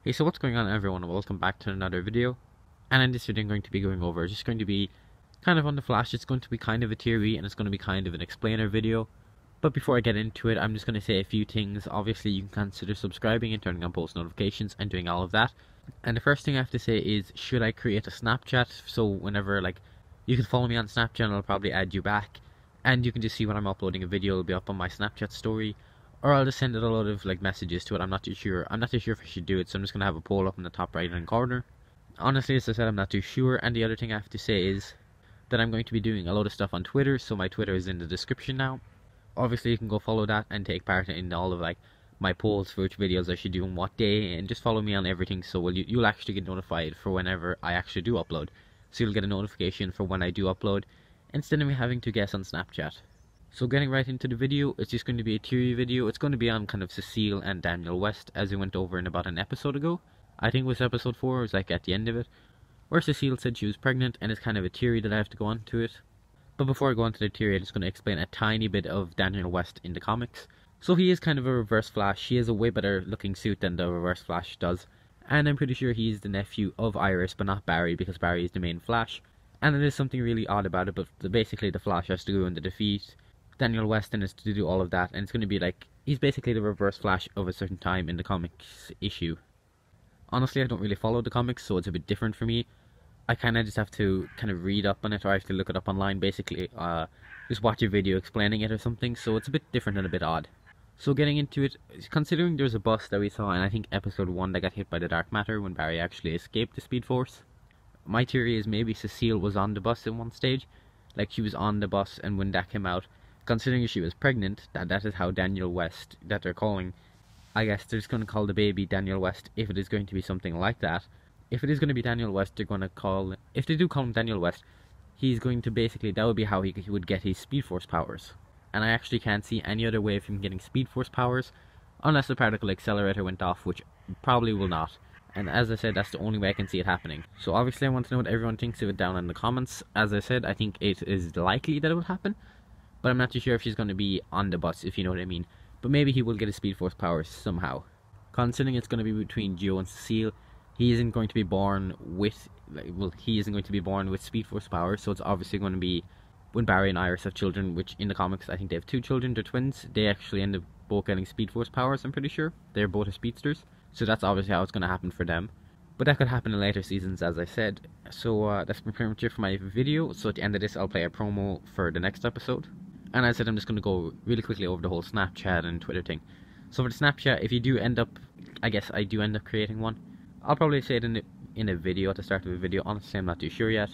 Hey, so what's going on everyone? Welcome back to another video. And in this video I'm going to be going over, just going to be kind of on the flash, it's going to be kind of a theory and it's going to be kind of an explainer video. But before I get into it, I'm just going to say a few things. Obviously you can consider subscribing and turning on post notifications and doing all of that. And the first thing I have to say is, should I create a Snapchat? So whenever, you can follow me on Snapchat and I'll probably add you back. And you can just see when I'm uploading a video, it'll be up on my Snapchat story. Or I'll just send it a lot of messages to it. I'm not too sure if I should do it, so I'm just gonna have a poll up in the top right hand corner. Honestly, as I said, I'm not too sure. And the other thing I have to say is that I'm going to be doing a lot of stuff on Twitter, so my Twitter is in the description now. Obviously you can go follow that and take part in all of my polls for which videos I should do on what day, and just follow me on everything, so you'll actually get notified for whenever I actually do upload. So you'll get a notification for when I do upload, instead of me having to guess on Snapchat. So getting right into the video, it's just going to be a theory video. It's going to be on kind of Cecile and Daniel West, as we went over in about an episode ago. I think it was episode 4, it was at the end of it, where Cecile said she was pregnant, and it's kind of a theory that I have to go on to it. But before I go on to the theory, I'm just going to explain a tiny bit of Daniel West in the comics. So he is kind of a reverse Flash. He has a way better looking suit than the reverse Flash does. And I'm pretty sure he's the nephew of Iris, but not Barry, because Barry is the main Flash. And there is something really odd about it, but basically the Flash has to go in to defeat Daniel West and is to do all of that, and it's going to be he's basically the reverse Flash of a certain time in the comics issue. Honestly, I don't really follow the comics, so it's a bit different for me. I kind of just have to read up on it, or I have to look it up online, basically, just watch a video explaining it or something, so it's a bit different and a bit odd. So getting into it, considering there's a bus that we saw in I think episode 1 that got hit by the dark matter when Barry actually escaped the Speed Force, my theory is maybe Cecile was on the bus in one stage, she was on the bus, and when that came out, considering she was pregnant, that is how Daniel West, that they're calling, I guess they're just going to call the baby Daniel West if it is going to be something like that. If it is going to be Daniel West, they're going to call, if they do call him Daniel West, he's going to basically, that would be how he would get his Speed Force powers. And I actually can't see any other way of him getting Speed Force powers, unless the particle accelerator went off, which probably will not. And as I said, that's the only way I can see it happening. So obviously I want to know what everyone thinks of it down in the comments. As I said, I think it is likely that it will happen, but I'm not too sure if she's going to be on the bus, if you know what I mean. But maybe he will get his Speed Force powers somehow. Considering it's going to be between Joe and Cecile, he isn't going to be born with, he isn't going to be born with Speed Force powers, so it's obviously going to be when Barry and Iris have children, which in the comics I think they have 2 children, they're twins. They actually end up both getting Speed Force powers, I'm pretty sure. They're both speedsters, so that's obviously how it's going to happen for them. But that could happen in later seasons, as I said. So that's pretty much it for my video. So at the end of this, I'll play a promo for the next episode. And as I said, I'm just going to go really quickly over the whole Snapchat and Twitter thing. So for the Snapchat, if you do end up, I guess I do end up creating one, I'll probably say it in a video, at the start of a video. Honestly, I'm not too sure yet.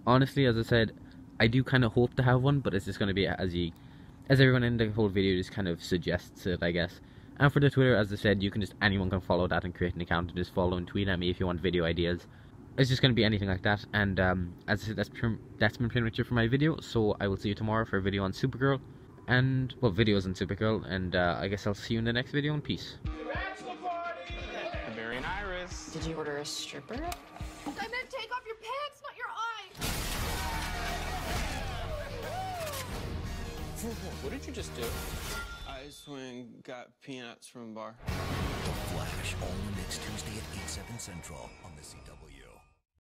Honestly, as I said, I do kind of hope to have one, but it's just going to be as everyone in the whole video just kind of suggests it, I guess. And for the Twitter, as I said, anyone can follow that and create an account and just follow and tweet at me if you want video ideas. It's just going to be anything like that, and as I said, that's been pretty much it for my video, so I will see you tomorrow for a video on Supergirl, and, well, videos on Supergirl, and I guess I'll see you in the next video, and peace. Bachelor party! Barry and Iris. Did you order a stripper? I meant take off your pants, not your eyes! What did you just do? I went and got peanuts from a bar. The Flash, all next Tuesday at 8/7 Central on the CW.